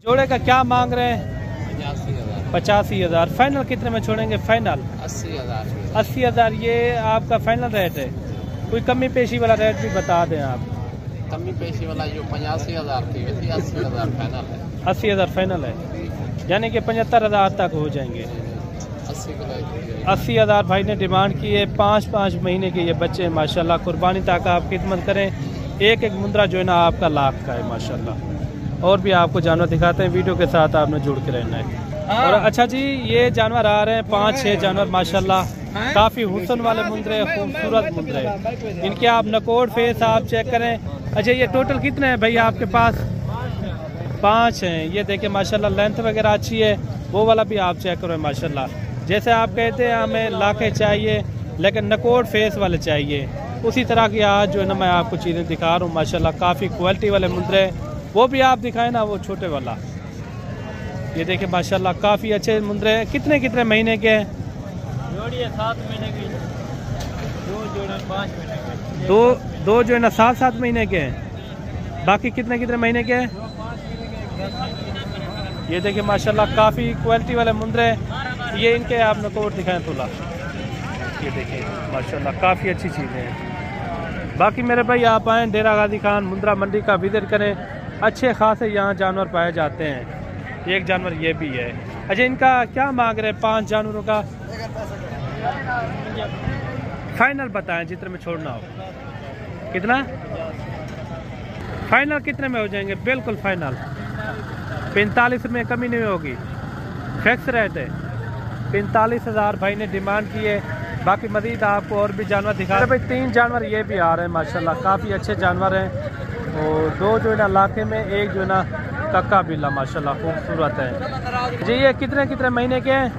जोड़े का क्या मांग रहे हैं? 85,000। फाइनल कितने में छोड़ेंगे? फाइनल 80,000। 80,000 ये आपका फाइनल रेट है। कोई कमी पेशी वाला रेट भी बता दें आप। कमी पेशी वाला जो 85,000 थी वैसे 80,000 फाइनल है। 80,000 फाइनल है, यानी कि 75,000 तक हो जाएंगे। 80,000 भाई ने डिमांड की है। 5-5 महीने के ये बच्चे माशाल्लाह, कुर्बानी तक आप खिदमत करें। एक एक मुंद्रा जो है ना आपका लाख का है माशाल्लाह। और भी आपको जानवर दिखाते हैं, वीडियो के साथ आपने जुड़ के रहना है। और अच्छा जी, ये जानवर आ रहे हैं 5-6 जानवर माशाल्लाह, काफ़ी हुस्न वाले मुंद्रे, खूबसूरत मुंद्रे। इनके आप नकोड़ फेस आप चेक करें। अच्छा, ये टोटल कितने हैं भाई आपके पास? 5 हैं। ये देखें माशाल्लाह, लेंथ वगैरह अच्छी है। वो वाला भी आप चेक करें माशाल्लाह। जैसे आप कहते हैं हमें लाखे चाहिए लेकिन नकोड़ फेस वाले चाहिए, उसी तरह की आज जो है ना मैं आपको चीज़ें दिखा रहा हूँ माशाल्लाह। काफ़ी क्वालिटी वाले मुंद्रे, वो भी आप दिखाए ना, वो छोटे वाला। ये देखिए माशाल्लाह, काफ़ी अच्छे मुंद्रे हैं। कितने कितने महीने के हैं? जोड़ी है 7 महीने की, 2 जोड़े 5 महीने के। दो जो है ना 7-7 महीने के हैं। बाकी कितने कितने महीने के हैं? 5 महीने के। ये देखिए माशाल्लाह, काफ़ी क्वालिटी वाले मुंद्रे। ये इनके आप नकोड़ दिखाएं थोड़ा। ये देखिए माशाल्लाह, काफ़ी अच्छी चीज़ें हैं। बाकी मेरे भाई आप आएँ डेरा गाजी खान मुंद्रा मंडी का विजिट करें। अच्छे खासे यहाँ जानवर पाए जाते हैं। एक जानवर ये भी है। अच्छा, इनका क्या मांग रहे हैं 5 जानवरों का? फाइनल बताएं जितने में छोड़ना हो। कितना फाइनल कितने में हो जाएंगे? बिल्कुल फाइनल 45 में कमी नहीं होगी, फिक्स रेट है। 45,000 भाई ने डिमांड की है। बाकी मजीद आपको और भी जानवर दिखा रहे भाई। 3 जानवर ये भी आ रहे हैं माशाल्लाह, काफ़ी अच्छे जानवर हैं। और 2 जो है ना लाखे में, एक जो है ना कक्का बिल्ला माशाल्लाह खूबसूरत है जी। ये कितने कितने महीने के हैं?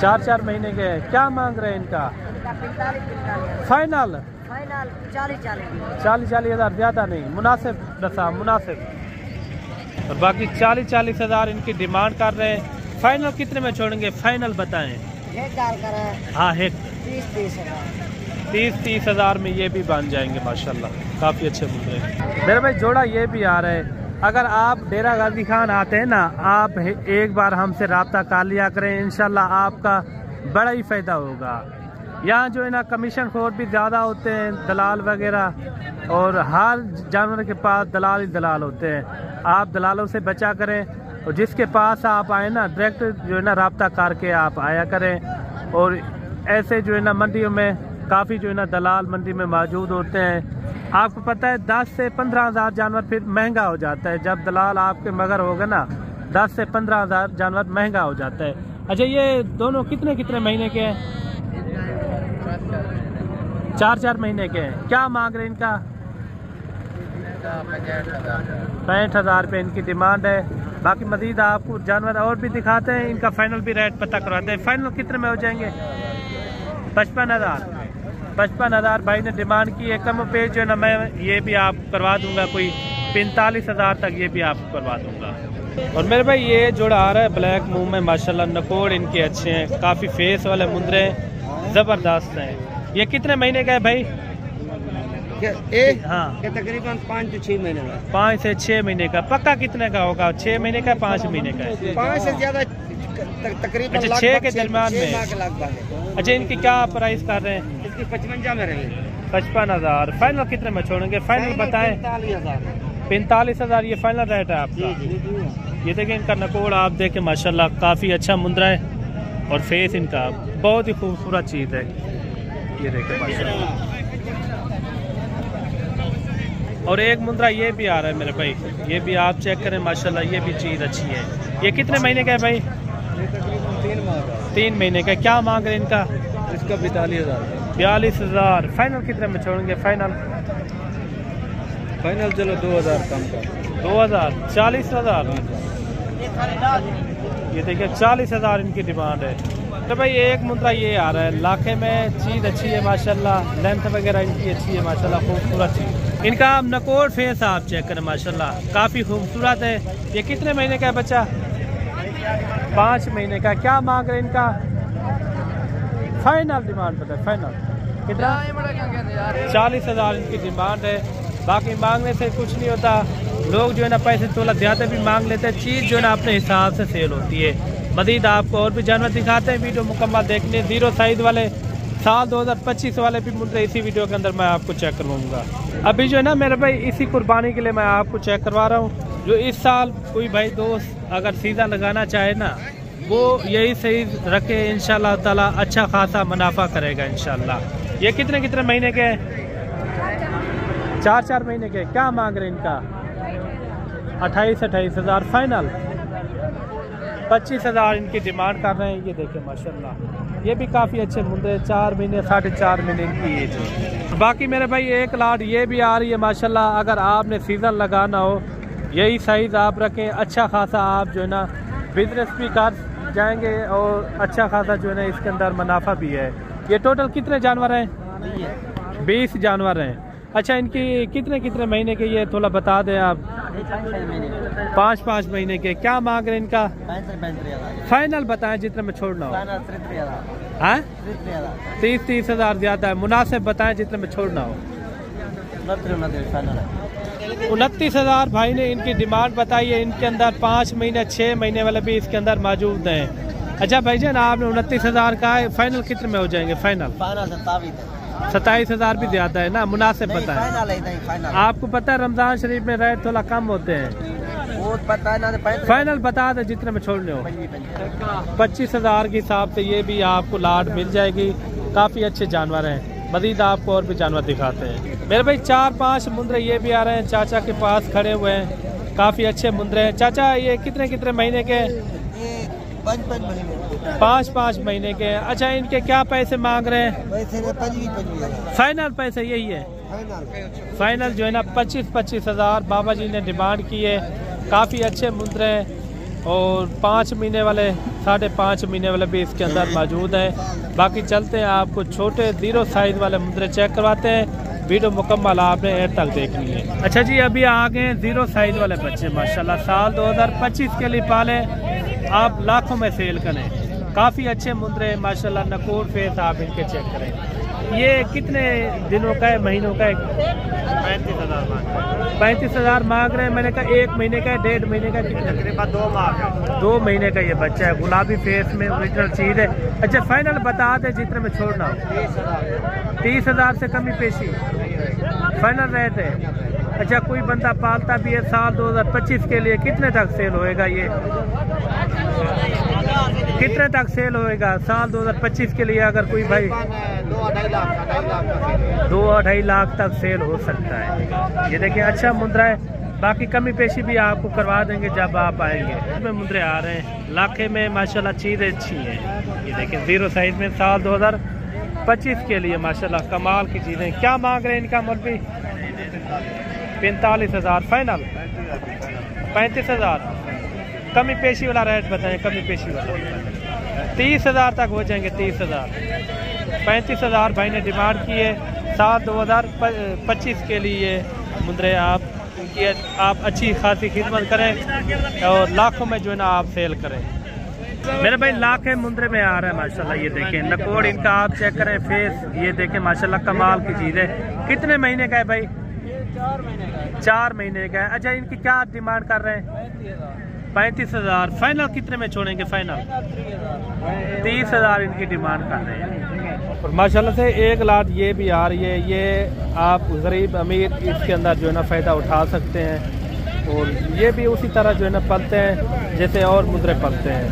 4-4 महीने के हैं। क्या मांग रहे हैं इनका? फाइनल 40,000 ज़्यादा नहीं, मुनासिब दसा मुनासिब। और बाकी 40,000 इनकी डिमांड कर रहे हैं। फाइनल कितने में छोड़ेंगे? फाइनल बताएं। हाँ, 30,000 में ये भी बन जाएंगे माशाल्लाह, काफ़ी अच्छे मुद्दे हैं। मेरे भाई जोड़ा ये भी आ रहा है। अगर आप डेरा गाजी खान आते हैं ना, आप एक बार हमसे रब्ता कर लिया करें, इंशाल्लाह आपका बड़ा ही फ़ायदा होगा। यहाँ जो है ना कमीशन खोर भी ज़्यादा होते हैं, दलाल वगैरह, और हर जानवर के पास दलाल ही दलाल होते हैं। आप दलालों से बचा करें, और जिसके पास आप आए ना डायरेक्ट जो है ना रब्ता करके आप आया करें। और ऐसे जो है ना मंडियों में काफ़ी जो है ना दलाल मंडी में मौजूद होते हैं। आपको पता है 10 से 15,000 जानवर फिर महंगा हो जाता है। जब दलाल आपके मगर होगा ना, 10 से 15,000 जानवर महंगा हो जाता है। अच्छा, ये दोनों कितने कितने महीने के हैं? 4-4 महीने के हैं। क्या मांग रहे हैं इनका? 65,000 रुपये इनकी डिमांड है। बाकी मजीद आपको जानवर और भी दिखाते हैं, इनका फाइनल भी रेट पता करवाते हैं। फाइनल कितने में हो जाएंगे? 55,000 भाई ने डिमांड की है। कम पे जो है ना मैं ये भी आप करवा दूंगा, कोई 45,000 तक ये भी आपको करवा दूंगा। और मेरे भाई ये जोड़ा आ रहा है ब्लैक मुंह में माशाल्लाह, नकोड़ इनके अच्छे हैं, काफ़ी फेस वाले मुंद्रे ज़बरदस्त हैं। ये कितने महीने का है भाई? हाँ, तकरीबन 5 से 6 महीने का। 5 से 6 महीने का। पक्का कितने का होगा? 6 महीने का, 5 महीने का है? 5 से ज़्यादा तकरीबन। अच्छा, 6 के दरम्यान में। अच्छा, इनकी क्या प्राइस कर रहे हैं? इसकी 55 में रहेगी। 55,000। फाइनल कितने में छोड़ेंगे? फाइनल बताएं। 45,000 ये फाइनल रेट है आपका। ये देखें इनका नकोड़ आप देखें माशाल्लाह, काफ़ी अच्छा मुंद्रा है। और फेस इनका बहुत ही खूबसूरत चीज़ है। ये देखें माशाल्लाह। और एक मुंद्रा ये भी आ रहा है मेरे भाई, ये भी आप चेक करें माशाल्लाह, ये भी चीज़ अच्छी है। ये कितने महीने का है भाई? 3 महीने का। क्या मांग रहे हैं इनका? इसका 42,000। 42,000। फाइनल कितने में छोड़ेंगे? फाइनल चलो 2,000 कम का। 2,000। 40,000। ये देखिए 40,000 इनकी डिमांड है। तो भाई एक मुद्रा ये आ रहा है लाखे में, चीज़ अच्छी है माशाल्लाह, लेंथ वगैरह इनकी अच्छी है माशाल्लाह, खूबसूरत चीज़। इनका आप नकोड़ फेस आप चेक करें माशाल्लाह, काफ़ी खूबसूरत है। ये कितने महीने का है बच्चा? 5 महीने का। क्या मांग रहे हैं इनका? फाइनल डिमांड पता है? फाइनल कितना? 40,000 इनकी डिमांड है। बाकी मांगने से कुछ नहीं होता। लोग जो है ना पैसे थोड़ा ज़्यादा भी मांग लेते हैं, चीज़ जो है ना अपने हिसाब से सेल होती है। मज़ीद आपको और भी जानवर दिखाते हैं, वीडियो मुकम्मल देखने। 0 साइज़ वाले साल 2025 वाले भी मुद्रे इसी वीडियो के अंदर मैं आपको चेक करवाऊँगा। अभी जो है ना मेरे भाई इसी कुर्बानी के लिए मैं आपको चेक करवा रहा हूँ। जो इस साल कोई भाई दोस्त अगर सीधा लगाना चाहे ना, वो यही सही रखे, इंशाल्लाह ताला अच्छा खासा मुनाफा करेगा इंशाल्लाह। ये कितने कितने महीने के हैं? 4 महीने के। क्या मांग रहे हैं इनका? 28 हज़ार फाइनल। 25 हज़ार इनकी डिमांड कर रहे हैं। ये देखें माशाल्लाह, ये भी काफ़ी अच्छे मुंडे, 4 महीने 4.5 महीने की एज है। बाकी मेरे भाई एक लाट ये भी आ रही है माशाल्लाह। अगर आपने सीज़न लगाना हो, यही साइज़ आप रखें, अच्छा खासा आप जो है ना बिजनेस भी कर जाएंगे और अच्छा खासा जो है ना इसके अंदर मुनाफा भी है। ये टोटल कितने जानवर हैं? 20 जानवर हैं। अच्छा, इनकी कितने कितने महीने के ये थोड़ा बता दें आप? 5 महीने के। क्या मांग रहे हैं इनका? फाइनल बताएं जितने में छोड़ना हो। हाँ, 30 हज़ार ज़्यादा है, मुनासिब बताएं जितने में छोड़ना हो। 29 हज़ार भाई ने इनकी डिमांड बताई है। इनके अंदर 5 महीने 6 महीने वाले भी इसके अंदर मौजूद हैं। अच्छा भाईजान, आपने 29 हज़ार का है, फाइनल कितने में हो जाएंगे? फाइनल 27 हज़ार भी ज्यादा है ना, मुनासिब बताएं। आपको पता है रमजान शरीफ में रेट थोड़ा कम होते हैं, वो पता है ना। फाइनल बता दे जितने में छोड़ने हो। 25 हज़ार के हिसाब से ये भी आपको लाट मिल जाएगी। काफ़ी अच्छे जानवर हैं। मज़ीद आपको और भी जानवर दिखाते हैं मेरे भाई। 4-5 मुंद्रे ये भी आ रहे हैं, चाचा के पास खड़े हुए हैं। काफ़ी अच्छे मुंद्रे हैं। चाचा ये कितने कितने महीने के? 5 महीने के। अच्छा, इनके क्या पैसे मांग रहे हैं? फाइनल पैसे यही है। फाइनल जो है ना 25 हज़ार बाबा जी ने डिमांड की है। काफ़ी अच्छे मुंद्रे हैं और 5 महीने वाले 5.5 महीने वाले भी इसके अंदर मौजूद हैं। बाकी चलते हैं, आपको छोटे 0 साइज़ वाले मुंद्रे चेक करवाते हैं। वीडियो मुकम्मल आपने एंड तक देखनी है। अच्छा जी, अभी आ गए 0 साइज़ वाले बच्चे माशाल्लाह। साल 2025 के लिए पाले, आप लाखों में सेल करें। काफ़ी अच्छे मुंद्रे माशाल्लाह, नकोर फेस आप इनके चेक करें। ये कितने दिनों का है, महीनों का है? 35 हज़ार मांग रहे हैं। मैंने कहा 1 महीने का है, 1.5 महीने का? कितना? 2 महीने का ये बच्चा है। गुलाबी फेस में ओरिजिनल चीज़ है। अच्छा, फाइनल बता दे जितने में छोड़ना हो। 30 हज़ार से कमी पेशी फाइनल रेट है। अच्छा, कोई बंदा पालता भी है साल 2025 के लिए, कितने तक सेल होएगा ये? कितने तक सेल होएगा साल 2025 के लिए? अगर कोई भाई 2-2.5 लाख तक सेल हो सकता है। ये देखिए अच्छा मुंद्रा है। बाकी कमी पेशी भी आपको करवा देंगे जब आप आएंगे। इसमें मुंद्रे आ रहे हैं लाखे में माशाल्लाह, चीज़ें अच्छी हैं। ये देखिए 0 साइज में साल 2025 के लिए माशाल्लाह कमाल की चीज़ें। क्या मांग रहे हैं इनका मुर्गी? 45 हज़ार फाइनल। 35 हज़ार कमी पेशी वाला रेट बताएं। कमी पेशी वाला 30 हज़ार तक हो जाएंगे। 30 हज़ार 35 हज़ार भाई ने डिमांड की है। साल 2025 के लिए मुंद्रे आप इनकी आप अच्छी खासी खिदमत करें और लाखों में जो है ना आप सेल करें। मेरे भाई लाखे मुंद्रे में आ रहा है माशाल्लाह। ये देखें नकोड़ इनका आप चेक करें, फेस ये देखें माशाल्लाह कमाल की चीज़ है। कितने महीने का है भाई? 4 महीने का है। अच्छा, इनकी क्या डिमांड कर रहे हैं? 35 हज़ार। फाइनल कितने में छोड़ेंगे? फाइनल 30 हज़ार इनकी डिमांड कर रहे हैं। और माशाल्लाह से एक लाट ये भी आ रही है। ये आप गरीब अमीर इसके अंदर जो है ना फ़ायदा उठा सकते हैं। और ये भी उसी तरह जो है ना पलते हैं जैसे और मुद्रे पलते हैं।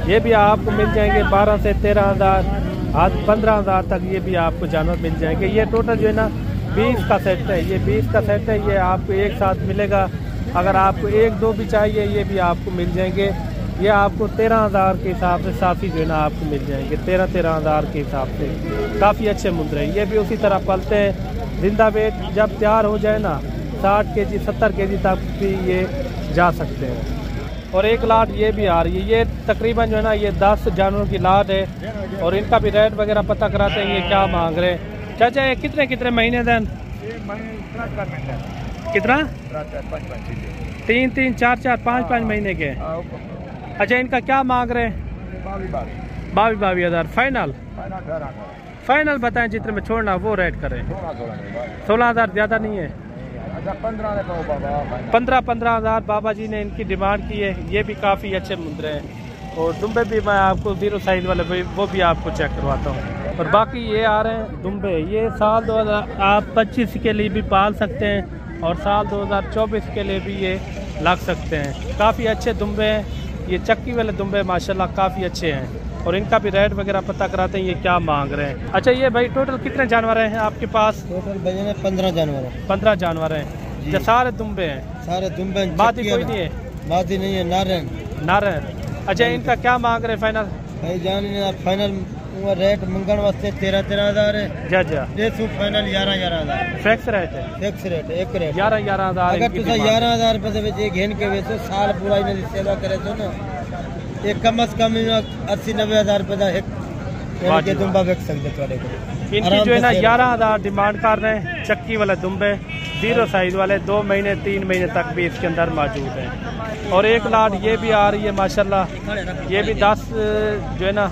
ये भी आपको मिल जाएंगे 12 से 13 हज़ार, आज 15 हज़ार तक ये भी आपको जानवर मिल जाएंगे। ये टोटल जो है ना 20 का सेट है। ये 20 का सेट है। ये आपको एक साथ मिलेगा। अगर आपको 1-2 भी चाहिए ये भी आपको मिल जाएंगे। ये आपको 13 हज़ार के हिसाब से साथी जो है ना आपको मिल जाएंगे। 13 हज़ार के हिसाब से काफ़ी अच्छे मुद्रे। ये भी उसी तरह पलते हैं। जिंदा वेट जब तैयार हो जाए ना 60 केजी 70 केजी तक भी ये जा सकते हैं। और एक लाट ये भी आ रही है। ये तकरीबन जो है ना ये 10 जानवरों की लाट है। और इनका भी रेट वगैरह पता कराते हैं ये क्या मांग रहे हैं। चाचा ये कितने कितने महीने दिन? कितना? 3-3, 4-4, 5-5 महीने के। अच्छा, इनका क्या मांग रहे हैं? 22 हज़ार फाइनल। फाइनल बताएं जितने में छोड़ना वो रेट करें। 16 हज़ार ज़्यादा नहीं है? अच्छा 15 का बाबा 15,000 बाबा जी ने इनकी डिमांड की है। ये भी काफ़ी अच्छे मुंदरे हैं और दुम्बे भी मैं आपको 0 साइज वाले वो भी आपको चेक करवाता हूँ। और बाकी ये आ रहे हैं दुम्बे, ये साल 2025 के लिए भी पाल सकते हैं और साल 2024 के लिए भी ये लग सकते हैं। काफ़ी अच्छे दुम्बे हैं, ये चक्की वाले दुम्बे माशाल्लाह काफ़ी अच्छे हैं और इनका भी रेट वगैरह पता कराते हैं ये क्या मांग रहे हैं। अच्छा ये भाई टोटल कितने जानवर हैं आपके पास? टोटल भैया ने 15 जानवर है। 15 जानवर हैं, ये सारे दुम्बे हैं? सारे दुम्बे। मादी कोई नहीं है? मादी नहीं है, नारन नारन। अच्छा इनका क्या मांग रहे हैं फाइनल? भाई जान फाइनल रेट मंगन वास्ते 13,000 है। जा जा देसू फाइनल 11,000 फिक्स रेट है? फिक्स रेट एक रेट 11,000 अगर तुसा 11,000 रुपए दे विच एक घेन के वेचो साल पूरा इन्हें दी सेवा करे तो ना एक कम से कम 80-90,000 रुपए दा एक यानी के दुम्बा बेच सकते थोड़े को। इनकी जो है ना 11,000 डिमांड कर रहे हैं। चक्की वाले दुम्बे 0 साइज वाले 2 महीने 3 महीने तक भी इसके अंदर मौजूद हैं। और एक लाट ये भी आ रही है माशाल्लाह, ये भी 10 जो है ना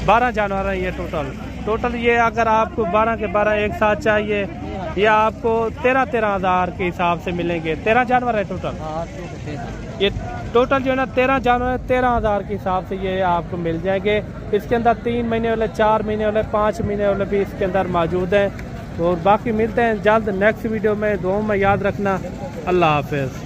12 जानवर हैं ये टोटल ये अगर आपको 12 के 12 एक साथ चाहिए ये आपको 13,000 के हिसाब से मिलेंगे। 13 जानवर है टोटल, ये टोटल जो है ना 13 जानवर है, 13,000 के हिसाब से ये आपको मिल जाएंगे। इसके अंदर 3 महीने वाले, 4 महीने वाले, 5 महीने वाले भी इसके अंदर मौजूद हैं। और बाकी मिलते हैं जल्द नेक्स्ट वीडियो में। दुआ में याद रखना। अल्लाह हाफिज़।